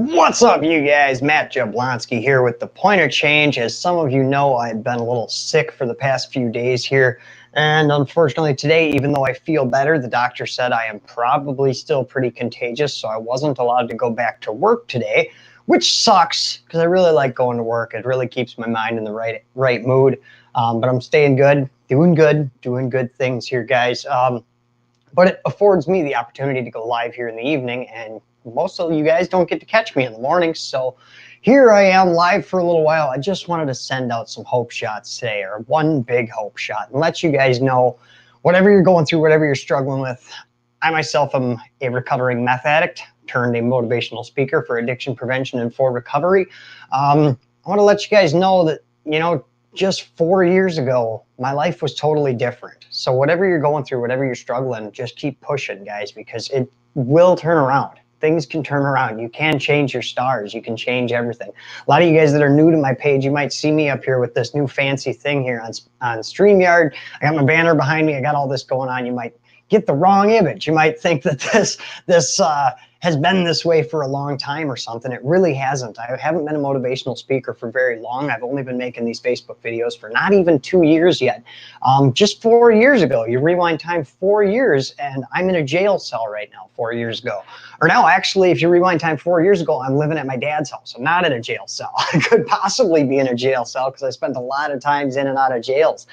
What's up, you guys? Matt Jablonski here with the Pointer Change. As some of you know, I've been a little sick for the past few days here. And unfortunately today, even though I feel better, the doctor said I am probably still pretty contagious. So I wasn't allowed to go back to work today, which sucks because I really like going to work. It really keeps my mind in the right mood. But I'm staying good, doing good things here, guys. But it affords me the opportunity to go live here in the evening, and most of you guys don't get to catch me in the morning. So here I am live for a little while. I just wanted to send out some hope shots today, or one big hope shot, and let you guys know whatever you're going through, whatever you're struggling with. I myself am a recovering meth addict turned a motivational speaker for addiction prevention and for recovery. I want to let you guys know that, just 4 years ago, my life was totally different. So whatever you're going through, whatever you're struggling, just keep pushing, guys, because it will turn around. Things can turn around. You can change your stars. You can change everything. A lot of you guys that are new to my page, you might see me up here with this new fancy thing here on StreamYard. I got my banner behind me. I got all this going on. You might get the wrong image. You might think that this has been this way for a long time or something. It really hasn't. I haven't been a motivational speaker for very long. I've only been making these Facebook videos for not even 2 years yet. Just 4 years ago, you rewind time 4 years, and I'm in a jail cell right now 4 years ago. Or now, actually, if you rewind time 4 years ago, I'm living at my dad's house. I'm not in a jail cell. I could possibly be in a jail cell because I spent a lot of times in and out of jails.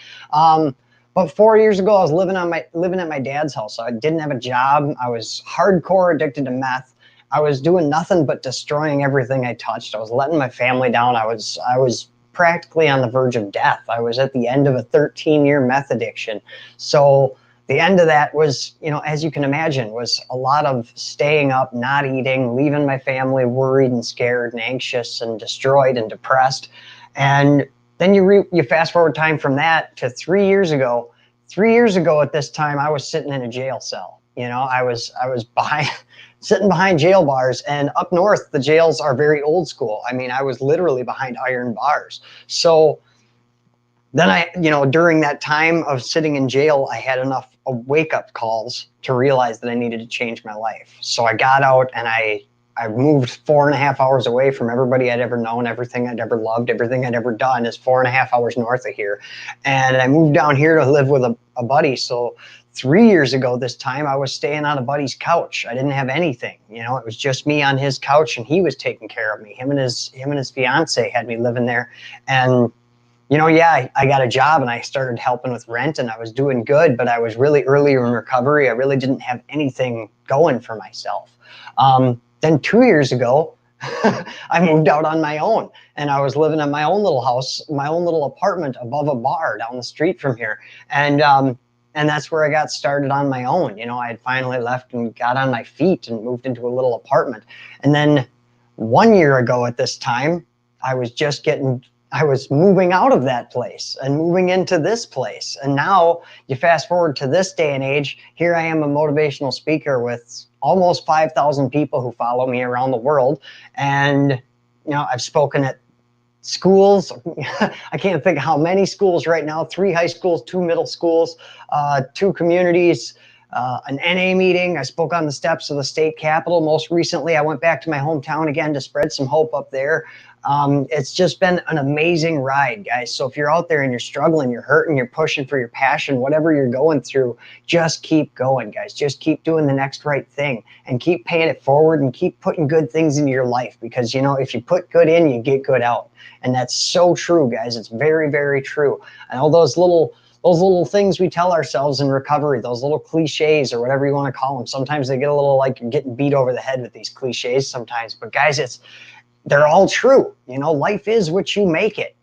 But 4 years ago, I was living at my dad's house. I didn't have a job. I was hardcore addicted to meth. I was doing nothing but destroying everything I touched. I was letting my family down. I was practically on the verge of death. I was at the end of a 13-year meth addiction. So the end of that was, as you can imagine, was a lot of staying up, not eating, leaving my family worried and scared and anxious and destroyed and depressed. And then you fast forward time from that to 3 years ago. 3 years ago at this time, I was sitting in a jail cell. I was sitting behind jail bars, and up north, the jails are very old school. I mean, I was literally behind iron bars. So then during that time of sitting in jail, I had enough wake-up calls to realize that I needed to change my life. So I got out and I moved 4.5 hours away from everybody I'd ever known, everything I'd ever loved, everything I'd ever done is 4.5 hours north of here. And I moved down here to live with a buddy. So 3 years ago this time, I was staying on a buddy's couch. I didn't have anything. It was just me on his couch, and he was taking care of me. Him and his fiance had me living there. And I got a job and I started helping with rent, and I was doing good, but I was really early in recovery. I really didn't have anything going for myself. Then 2 years ago, I moved out on my own, and I was living in my own little house, my own little apartment above a bar down the street from here. And that's where I got started on my own. I had finally left and got on my feet and moved into a little apartment. And then 1 year ago at this time, I was moving out of that place and moving into this place. And now you fast forward to this day and age, here I am, a motivational speaker with almost 5,000 people who follow me around the world. And, I've spoken at schools. I can't think of how many schools right now, 3 high schools, 2 middle schools, 2 communities, an NA meeting. I spoke on the steps of the state capitol. Most recently, I went back to my hometown again to spread some hope up there. It's just been an amazing ride, guys. So if you're out there and you're struggling, you're hurting, you're pushing for your passion, whatever you're going through, just keep going, guys. Just keep doing the next right thing and keep paying it forward and keep putting good things into your life, because, if you put good in, you get good out. And that's so true, guys. It's very, very true. I know those little things we tell ourselves in recovery, those little cliches or whatever you want to call them. Sometimes they get a little like you're getting beat over the head with these cliches sometimes. But guys, they're all true. Life is what you make it,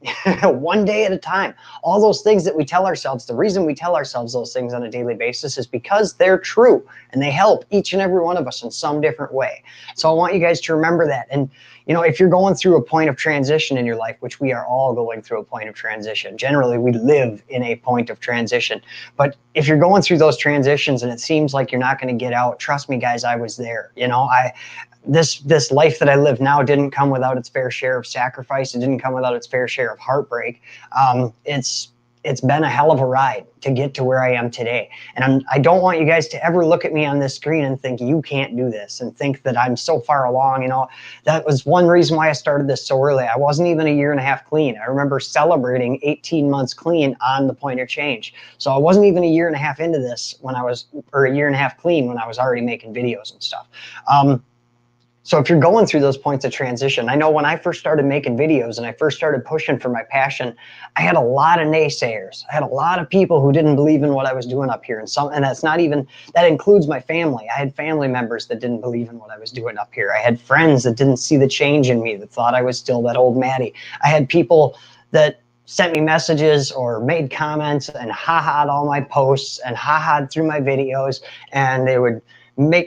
one day at a time. All those things that we tell ourselves, the reason we tell ourselves those things on a daily basis is because they're true and they help each and every one of us in some different way. So I want you guys to remember that. And, if you're going through a point of transition in your life, which we are all going through a point of transition, generally we live in a point of transition. But if you're going through those transitions and it seems like you're not going to get out, trust me, guys, I was there. This life that I live now didn't come without its fair share of sacrifice. It didn't come without its fair share of heartbreak. It's it's been a hell of a ride to get to where I am today. And I don't want you guys to ever look at me on this screen and think you can't do this and think that I'm so far along. You know, that was one reason why I started this so early. I wasn't even a year and a half clean. I remember celebrating 18 months clean on the Pointer Change. So I wasn't even a year and a half into this when I was, or a year and a half clean when I was already making videos and stuff. So if you're going through those points of transition, I know when I first started making videos and I first started pushing for my passion, I had a lot of naysayers. I had a lot of people who didn't believe in what I was doing up here. And that's not even, that includes my family. I had family members that didn't believe in what I was doing up here. I had friends that didn't see the change in me, that thought I was still that old Maddie. I had people that sent me messages or made comments and ha-ha'd all my posts and ha-ha'd through my videos, and they would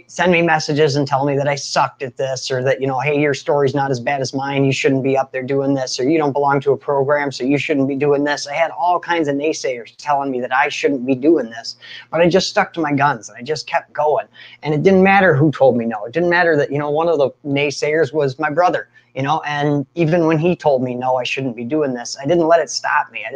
send me messages and tell me that I sucked at this, or that, you know, hey, your story's not as bad as mine, you shouldn't be up there doing this, or you don't belong to a program, so you shouldn't be doing this. I had all kinds of naysayers telling me that I shouldn't be doing this, but I just stuck to my guns and I just kept going. And it didn't matter who told me no. It didn't matter that, you know, one of the naysayers was my brother, you know, and even when he told me no, I shouldn't be doing this, I didn't let it stop me.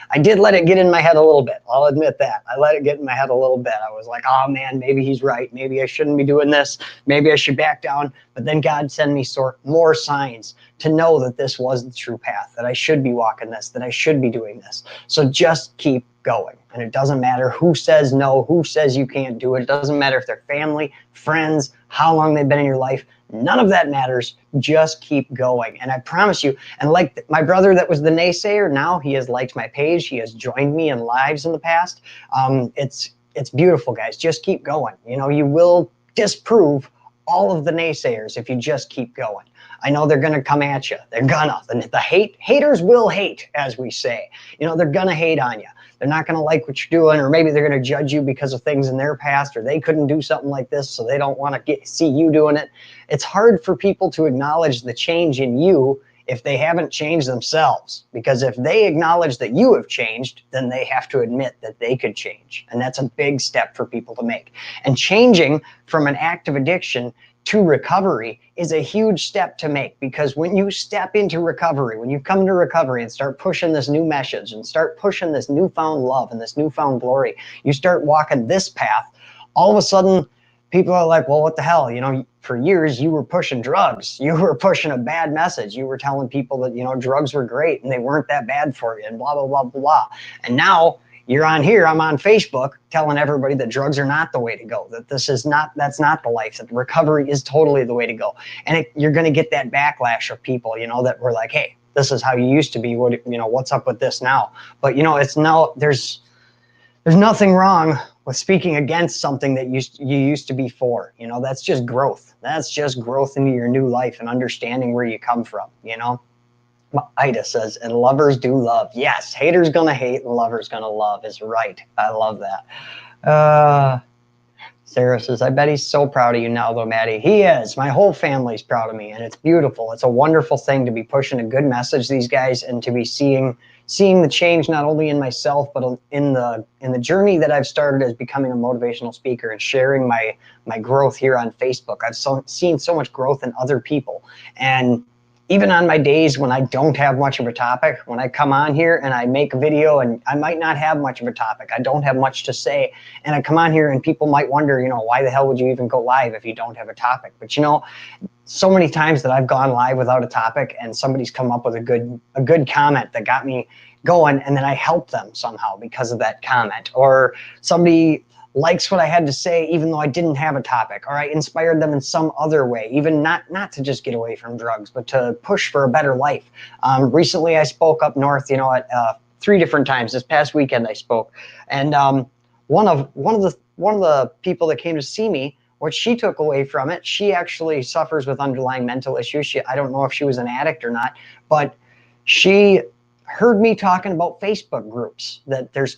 I did let it get in my head a little bit. I'll admit that. I let it get in my head a little bit. I was like, oh man, maybe he's right. Maybe I shouldn't be doing this. Maybe I should back down. But then God sent me more signs to know that this was the true path, that I should be walking this, that I should be doing this. So just keep going. And it doesn't matter who says no, who says you can't do it. It doesn't matter if they're family, friends, how long they've been in your life. None of that matters. Just keep going. And I promise you, and like my brother that was the naysayer, now he has liked my page. He has joined me in lives in the past. It's beautiful, guys. Just keep going. You know, you will disprove all of the naysayers if you just keep going. I know they're going to come at you. They're gonna. The haters will hate, as we say. You know, they're going to hate on you. They're not going to like what you're doing, or maybe they're going to judge you because of things in their past, or they couldn't do something like this, so they don't want to see you doing it. It's hard for people to acknowledge the change in you if they haven't changed themselves, because if they acknowledge that you have changed, then they have to admit that they could change. And that's a big step for people to make. And changing from an active addiction to recovery is a huge step to make, because when you step into recovery, when you come into recovery and start pushing this new message and start pushing this newfound love and this newfound glory, you start walking this path, all of a sudden people are like, well, what the hell? You know, for years you were pushing drugs. You were pushing a bad message. You were telling people that, you know, drugs were great and they weren't that bad for you and blah, blah, blah, blah. And now you're on here, I'm on Facebook telling everybody that drugs are not the way to go, that that's not the life, that recovery is totally the way to go. And you're going to get that backlash of people, you know, that were like, hey, this is how you used to be. What, you know, what's up with this now? But, you know, there's nothing wrong with speaking against something that you used to be for. You know, that's just growth. That's just growth into your new life and understanding where you come from, you know. Ida says, and lovers do love. Yes, haters gonna hate and lovers gonna love is right. I love that. Sarah says, I bet he's so proud of you now though, Maddie. He is. My whole family's proud of me, and it's beautiful. It's a wonderful thing to be pushing a good message, these guys, and to be seeing the change not only in myself, but in the journey that I've started as becoming a motivational speaker and sharing my growth here on Facebook. I've seen so much growth in other people. And even on my days when I don't have much of a topic, when I come on here and I make a video and I might not have much of a topic, I don't have much to say, and I come on here and people might wonder, you know, why the hell would you even go live if you don't have a topic? But you know, so many times that I've gone live without a topic and somebody's come up with a good comment that got me going, and then I help them somehow because of that comment, or somebody likes what I had to say even though I didn't have a topic, or I inspired them in some other way, even not to just get away from drugs, but to push for a better life. Recently I spoke up north, you know, at 3 different times. This past weekend I spoke, and one of the people that came to see me, what she took away from it, she actually suffers with underlying mental issues. I don't know if she was an addict or not, but she heard me talking about Facebook groups, that there's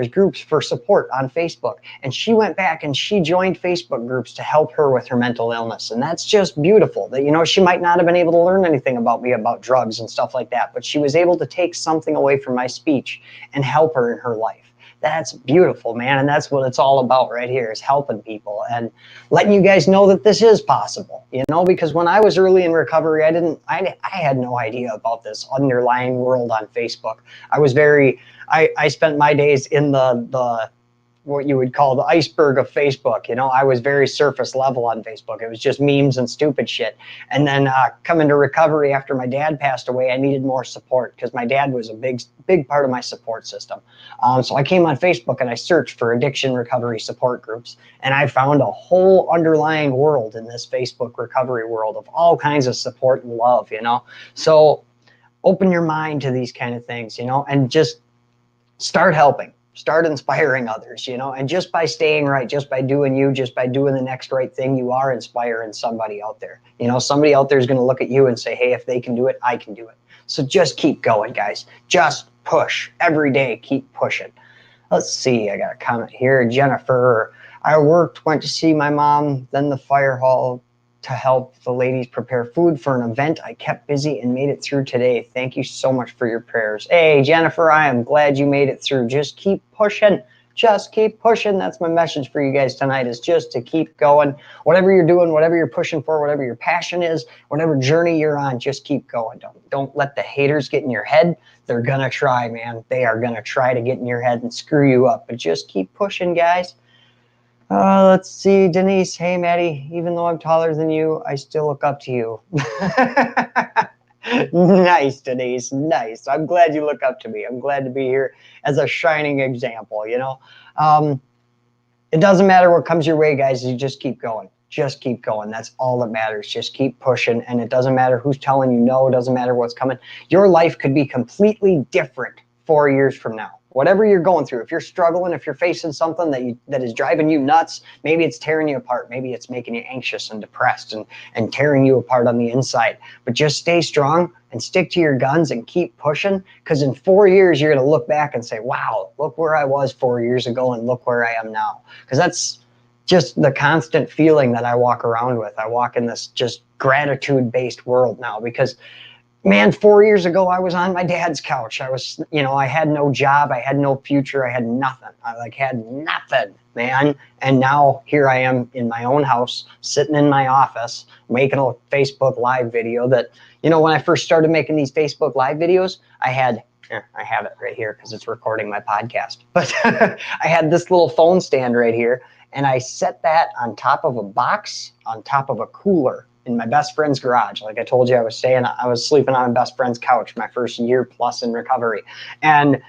groups for support on Facebook, and she went back and she joined Facebook groups to help her with her mental illness. And that's just beautiful, that, you know, she might not have been able to learn anything about me, about drugs and stuff like that, but she was able to take something away from my speech and help her in her life. That's beautiful, man. And that's what it's all about right here, is helping people and letting you guys know that this is possible, you know, because when I was early in recovery, I had no idea about this underlying world on Facebook. I spent my days in the what you would call the iceberg of Facebook. You know, I was very surface level on Facebook. It was just memes and stupid shit. And then coming to recovery after my dad passed away, I needed more support because my dad was a big part of my support system. So I came on Facebook and I searched for addiction recovery support groups, and I found a whole underlying world in this Facebook recovery world of all kinds of support and love, you know. So open your mind to these kind of things, you know, and just start helping. Start inspiring others, you know, and just by staying right, just by doing you, just by doing the next right thing, you are inspiring somebody out there. You know, somebody out there is going to look at you and say, hey, if they can do it, I can do it. So just keep going, guys. Just push every day. Keep pushing. Let's see. I got a comment here. Jennifer, I went to see my mom, then the fire hall to help the ladies prepare food for an event. I kept busy and made it through today. Thank you so much for your prayers. Hey, Jennifer, I am glad you made it through. Just keep pushing. Just keep pushing. That's my message for you guys tonight, is just to keep going. Whatever you're doing, whatever you're pushing for, whatever your passion is, whatever journey you're on, just keep going. Don't let the haters get in your head. They're going to try, man. They are going to try to get in your head and screw you up. But just keep pushing, guys. Let's see, Denise. Hey, Maddie, even though I'm taller than you, I still look up to you. Nice, Denise. Nice. I'm glad you look up to me. I'm glad to be here as a shining example, you know. It doesn't matter what comes your way, guys. You just keep going. Just keep going. That's all that matters. Just keep pushing. And it doesn't matter who's telling you no. It doesn't matter what's coming. Your life could be completely different 4 years from now. Whatever you're going through, if you're struggling, if you're facing something that is driving you nuts, maybe it's tearing you apart, maybe it's making you anxious and depressed and tearing you apart on the inside. But just stay strong and stick to your guns and keep pushing, because in 4 years, you're going to look back and say, wow, look where I was 4 years ago and look where I am now. Because that's just the constant feeling that I walk around with. I walk in this just gratitude-based world now because, man, 4 years ago, I was on my dad's couch. I was, you know, I had no job. I had no future. I had nothing. I had nothing, man. And now here I am in my own house, sitting in my office, making a Facebook Live video that, you know, when I first started making these Facebook Live videos, I have it right here because it's recording my podcast. But I had this little phone stand right here, and I set that on top of a box, on top of a cooler, in my best friend's garage. Like I told you, I was sleeping on my best friend's couch my first year plus in recovery. And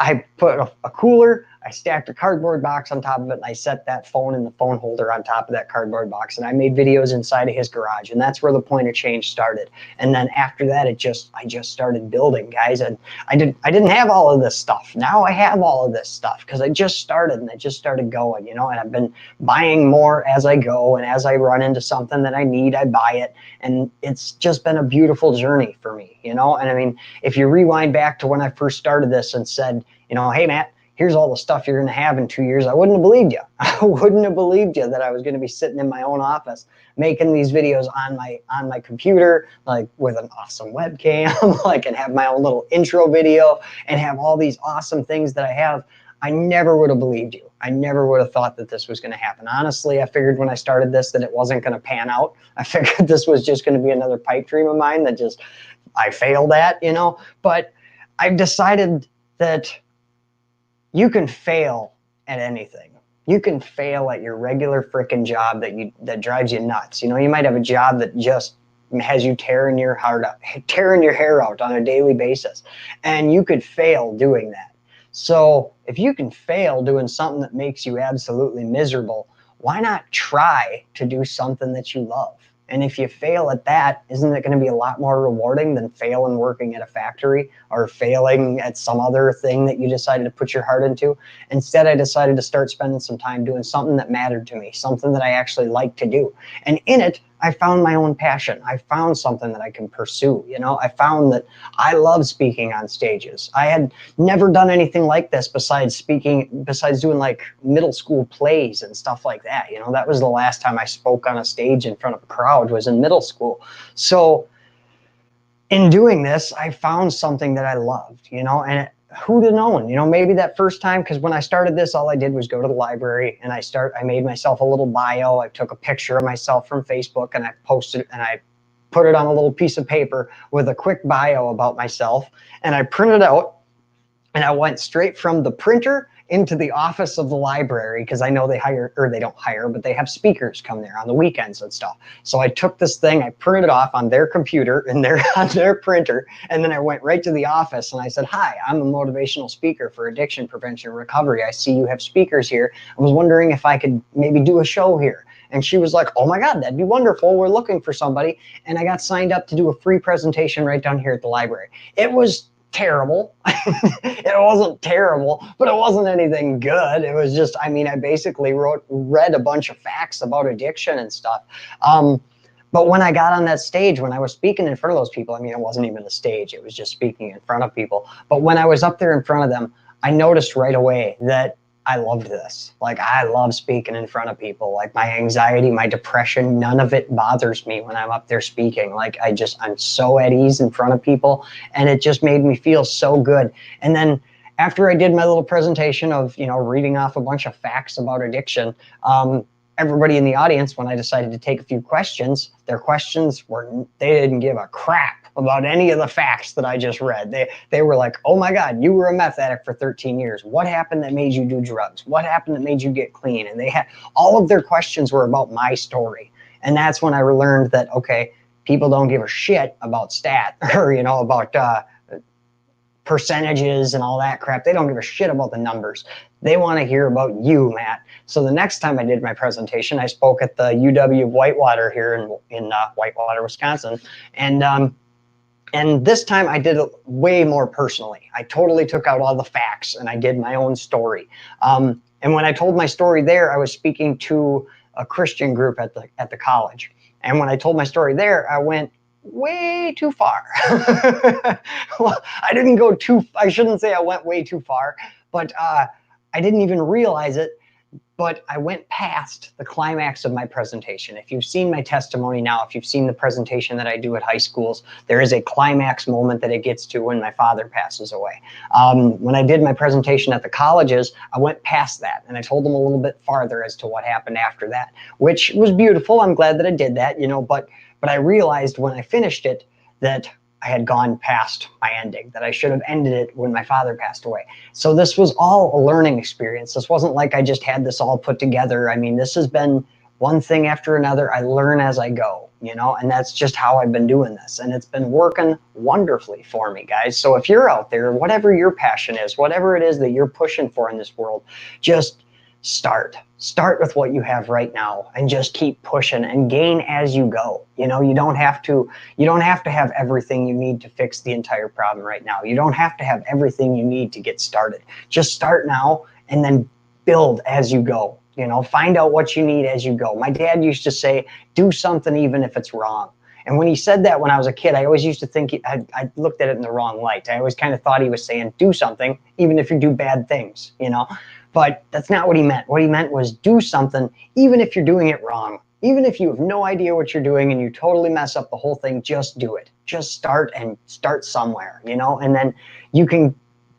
I put a cooler, I stacked a cardboard box on top of it, and I set that phone in the phone holder on top of that cardboard box. And I made videos inside of his garage, and that's where the point of change started. And then after that, I just started building, guys. And I didn't have all of this stuff. Now I have all of this stuff because I just started, and I just started going, you know. And I've been buying more as I go, and as I run into something that I need, I buy it. And it's just been a beautiful journey for me, you know. And I mean, if you rewind back to when I first started this and said, you know, hey, Matt, here's all the stuff you're going to have in 2 years, I wouldn't have believed you. I wouldn't have believed you that I was going to be sitting in my own office making these videos on my computer, like with an awesome webcam, like, and have my own little intro video and have all these awesome things that I have. I never would have believed you. I never would have thought that this was going to happen. Honestly, I figured when I started this that it wasn't going to pan out. I figured this was just going to be another pipe dream of mine that just I failed at, you know. But I've decided that you can fail at anything. You can fail at your regular freaking job that drives you nuts. You know, you might have a job that just has you tearing your hair out on a daily basis, and you could fail doing that. So if you can fail doing something that makes you absolutely miserable, why not try to do something that you love? And if you fail at that, isn't it going to be a lot more rewarding than failing working at a factory or failing at some other thing that you decided to put your heart into? Instead, I decided to start spending some time doing something that mattered to me, something that I actually like to do. And in it, I found my own passion. I found something that I can pursue. You know, I found that I love speaking on stages. I had never done anything like this besides doing like middle school plays and stuff like that. You know, that was the last time I spoke on a stage in front of a crowd, was in middle school. So in doing this, I found something that I loved, you know, and who'd have known, maybe that first time, because when I started this, all I did was go to the library and I made myself a little bio. I took a picture of myself from Facebook and I posted it and I put it on a little piece of paper with a quick bio about myself, and I printed it out and I went straight from the printer into the office of the library, because I know they don't hire, but they have speakers come there on the weekends and stuff. So I took this thing, I printed it off on their computer and on their printer, and then I went right to the office and I said, "Hi, I'm a motivational speaker for addiction prevention and recovery. I see you have speakers here. I was wondering if I could maybe do a show here." And she was like, "Oh my God, that'd be wonderful. We're looking for somebody." And I got signed up to do a free presentation right down here at the library. It was terrible. It wasn't terrible, but it wasn't anything good. It was just, I basically read a bunch of facts about addiction and stuff. But when I got on that stage, when I was speaking in front of those people, it wasn't even a stage, it was just speaking in front of people. But when I was up there in front of them, I noticed right away that I loved this. Like, I love speaking in front of people. Like, my anxiety, my depression, none of it bothers me when I'm up there speaking. Like, I'm so at ease in front of people, and it just made me feel so good. And then after I did my little presentation of, reading off a bunch of facts about addiction, everybody in the audience, when I decided to take a few questions, their questions they didn't give a crap about any of the facts that I just read. They were like, "Oh my God, you were a meth addict for 13 years. What happened that made you do drugs? What happened that made you get clean?" And all of their questions were about my story. And that's when I learned that, okay, people don't give a shit about stat or, about percentages and all that crap. They don't give a shit about the numbers. They want to hear about you, Matt. So the next time I did my presentation, I spoke at the UW of Whitewater here in Whitewater, Wisconsin. And this time I did it way more personally. I totally took out all the facts and I did my own story. And when I told my story there, I was speaking to a Christian group at the college. And when I told my story there, I went way too far. Well, I shouldn't say I went way too far, but I didn't even realize it. But I went past the climax of my presentation. If you've seen my testimony now, if you've seen the presentation that I do at high schools, there is a climax moment that it gets to when my father passes away. When I did my presentation at the colleges, I went past that and I told them a little bit farther as to what happened after that, which was beautiful. I'm glad that I did that, but I realized when I finished it that I had gone past my ending, that I should have ended it when my father passed away. So this was all a learning experience. This wasn't like I just had this all put together. This has been one thing after another. I learn as I go, and that's just how I've been doing this. And it's been working wonderfully for me, guys. So if you're out there, whatever your passion is, whatever it is that you're pushing for in this world, just start with what you have right now and just keep pushing and gain as you go. You don't have to have everything you need to fix the entire problem right now. You don't have to have everything you need to get started. Just start now and then build as you go. Find out what you need as you go. My dad used to say, "Do something even if it's wrong." And when he said that when I was a kid, I always used to think I looked at it in the wrong light. I always kind of thought he was saying, do something even if you do bad things, But that's not what he meant. What he meant was do something even if you're doing it wrong. Even if you have no idea what you're doing and you totally mess up the whole thing, just do it. Just start somewhere, and then you can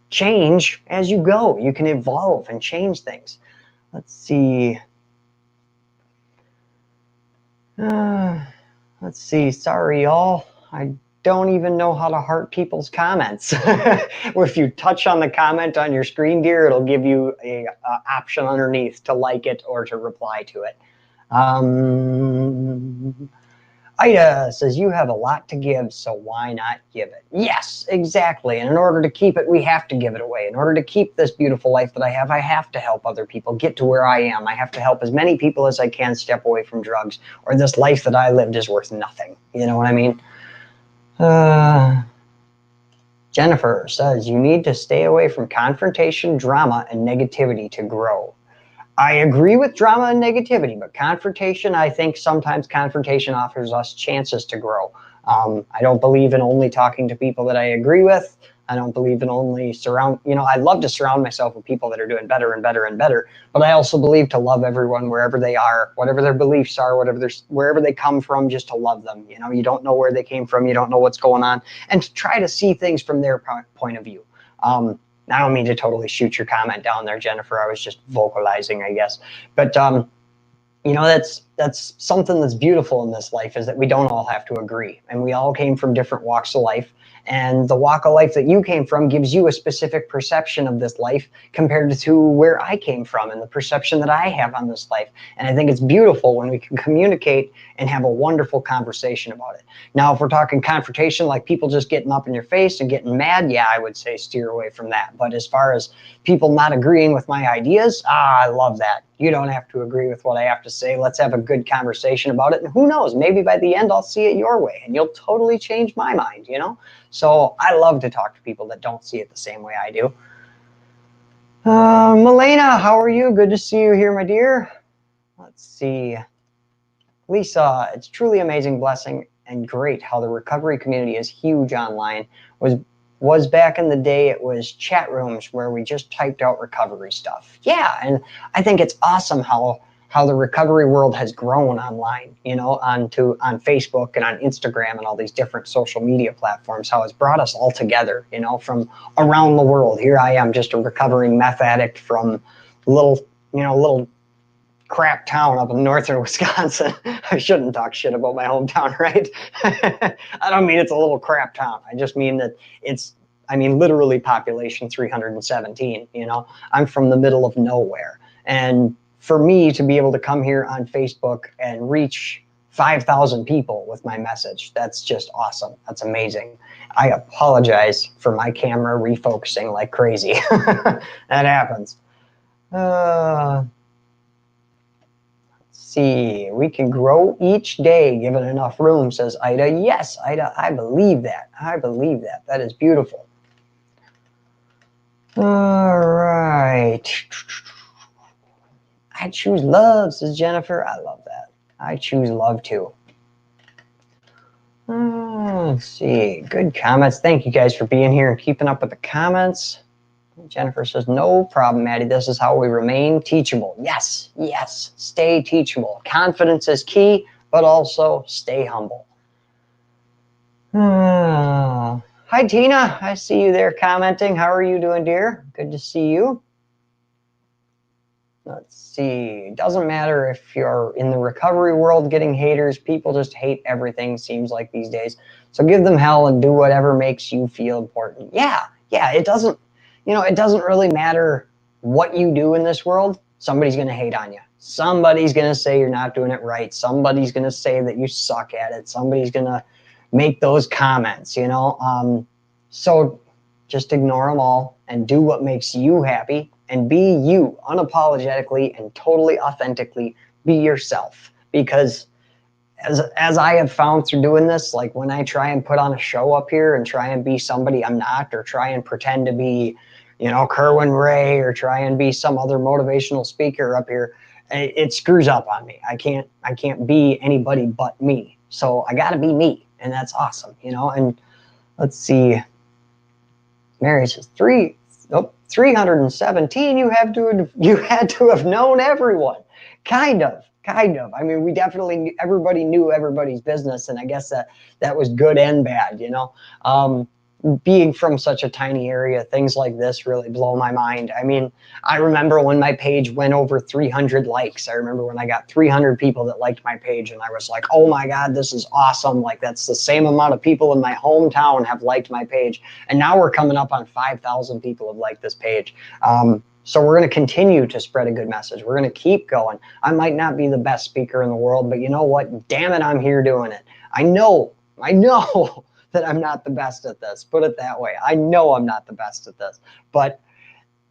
change as you go. You can evolve and change things. Let's see. Sorry, y'all. I don't even know how to heart people's comments. If you touch on the comment on your screen, dear, it'll give you a option underneath to like it or to reply to it. Ida says, "You have a lot to give, so why not give it?" Yes, exactly. And in order to keep it, we have to give it away. In order to keep this beautiful life that I have to help other people get to where I am. I have to help as many people as I can step away from drugs, or this life that I lived is worth nothing. You know what I mean? Jennifer says, "You need to stay away from confrontation, drama, and negativity to grow." I agree with drama and negativity, but confrontation, I think sometimes confrontation offers us chances to grow. I don't believe in only talking to people that I agree with. I don't believe in only I love to surround myself with people that are doing better and better and better, but I also believe to love everyone wherever they are, whatever their beliefs are, wherever they come from, just to love them. You don't know where they came from. You don't know what's going on, and to try to see things from their point of view. I don't mean to totally shoot your comment down there, Jennifer. I was just vocalizing, I guess. But you know, that's something that's beautiful in this life, is that we don't all have to agree, and we all came from different walks of life, and the walk of life that you came from gives you a specific perception of this life compared to where I came from and the perception that I have on this life. And I think it's beautiful when we can communicate and have a wonderful conversation about it. Now, if we're talking confrontation, like people just getting up in your face and getting mad, yeah, I would say steer away from that. But as far as people not agreeing with my ideas, I love that. You don't have to agree with what I have to say. Let's have a good conversation about it. And who knows, maybe by the end I'll see it your way and you'll totally change my mind, you know? So I love to talk to people that don't see it the same way I do. Milena, how are you? Good to see you here, my dear. Let's see. Lisa, it's truly amazing, blessing, and great how the recovery community is huge online. Was back in the day, it was chat rooms where we just typed out recovery stuff. Yeah, and I think it's awesome how the recovery world has grown online, you know, on Facebook and on Instagram and all these different social media platforms, how it's brought us all together, you know, from around the world. Here I am, just a recovering meth addict from little crap town up in northern Wisconsin. I shouldn't talk shit about my hometown, right? I don't mean it's a little crap town. I just mean that literally population 317, you know. I'm from the middle of nowhere. And for me to be able to come here on Facebook and reach 5,000 people with my message, that's just awesome. That's amazing. I apologize for my camera refocusing like crazy. That happens. See, we can grow each day given enough room, says Ida. Yes, Ida, I believe that. I believe that. That is beautiful. All right. I choose love, says Jennifer. I love that. I choose love too. Let's see. Good comments. Thank you guys for being here and keeping up with the comments. Jennifer says, no problem, Maddie. This is how we remain teachable. Yes, yes. Stay teachable. Confidence is key, but also stay humble. Hi, Tina. I see you there commenting. How are you doing, dear? Good to see you. Let's see. Doesn't matter if you're in the recovery world getting haters. People just hate everything, seems like these days. So give them hell and do whatever makes you feel important. Yeah, it doesn't. You know, it doesn't really matter what you do in this world. Somebody's going to hate on you. Somebody's going to say you're not doing it right. Somebody's going to say that you suck at it. Somebody's going to make those comments, you know. So just ignore them all and do what makes you happy and be you unapologetically and totally authentically. Be yourself. Because as I have found through doing this, like when I try and put on a show up here and try and be somebody I'm not, or try and pretend to be, you know, Kerwin Ray, or try and be some other motivational speaker up here, it screws up on me. I can't be anybody but me. So I got to be me, and that's awesome, you know. And let's see. Mary says 317. You had to have known everyone. Kind of. I mean, everybody knew everybody's business, and I guess that was good and bad, you know. Being from such a tiny area, things like this really blow my mind. I mean, I remember when my page went over 300 likes. I remember when I got 300 people that liked my page, and I was like, oh my God, this is awesome. Like, that's the same amount of people in my hometown have liked my page. And now we're coming up on 5,000 people have liked this page. So we're going to continue to spread a good message. We're going to keep going. I might not be the best speaker in the world, but you know what? Damn it, I'm here doing it. I know that I'm not the best at this. Put it that way. I know I'm not the best at this, but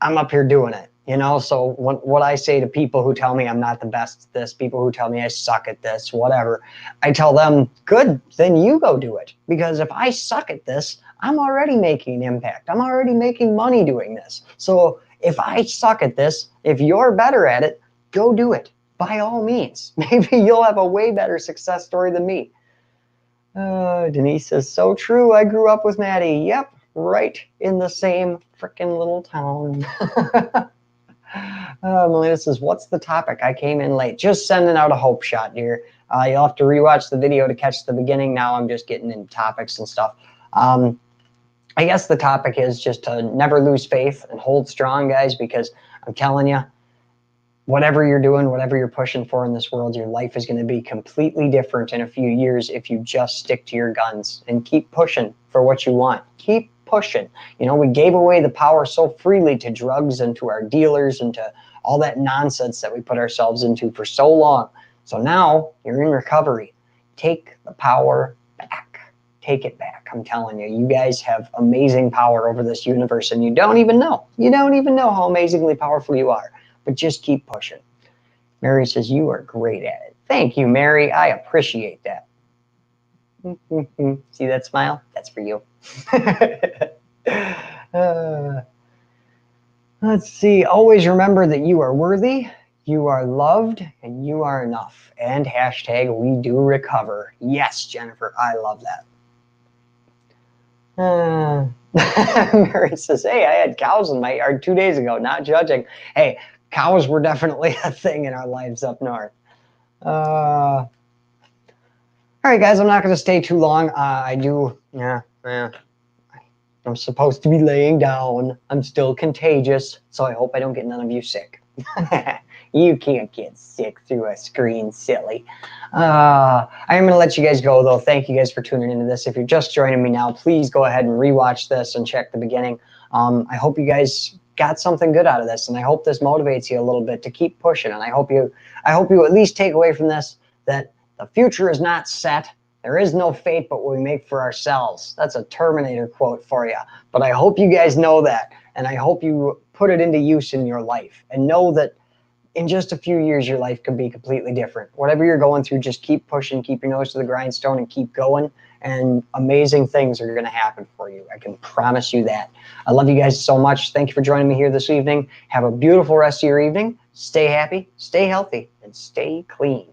I'm up here doing it, you know? So what I say to people who tell me I'm not the best at this, people who tell me I suck at this, whatever, I tell them, good, then you go do it. Because if I suck at this, I'm already making an impact. I'm already making money doing this. So if I suck at this, if you're better at it, go do it. By all means. Maybe you'll have a way better success story than me. Denise says, so true. I grew up with Maddie. Yep, right in the same freaking little town. Melina says, what's the topic? I came in late. Just sending out a hope shot, dear. You'll have to rewatch the video to catch the beginning. Now I'm just getting into topics and stuff. I guess the topic is just to never lose faith and hold strong, guys, because I'm telling you, whatever you're doing, whatever you're pushing for in this world, your life is going to be completely different in a few years if you just stick to your guns and keep pushing for what you want. Keep pushing. You know, we gave away the power so freely to drugs and to our dealers and to all that nonsense that we put ourselves into for so long. So now you're in recovery. Take the power back. Take it back. I'm telling you, you guys have amazing power over this universe and you don't even know. You don't even know how amazingly powerful you are. But just keep pushing. Mary says, you are great at it. Thank you, Mary. I appreciate that. See that smile? That's for you. Let's see. Always remember that you are worthy, you are loved, and you are enough. And hashtag we do recover. Yes, Jennifer, I love that. Mary says, hey, I had cows in my yard 2 days ago, not judging. Hey, cows were definitely a thing in our lives up north. All right, guys, I'm not going to stay too long. I'm supposed to be laying down. I'm still contagious, so I hope I don't get none of you sick. You can't get sick through a screen, silly. I am going to let you guys go, though. Thank you guys for tuning into this. If you're just joining me now, please go ahead and rewatch this and check the beginning. I hope you guys got something good out of this, and I hope this motivates you a little bit to keep pushing. And I hope you at least take away from this that the future is not set. There is no fate but what we make for ourselves. That's a Terminator quote for you. But I hope you guys know that, and I hope you put it into use in your life and know that in just a few years, your life could be completely different. Whatever you're going through, just keep pushing, keep your nose to the grindstone, and keep going, and amazing things are going to happen for you. I can promise you that. I love you guys so much. Thank you for joining me here this evening. Have a beautiful rest of your evening. Stay happy, stay healthy, and stay clean.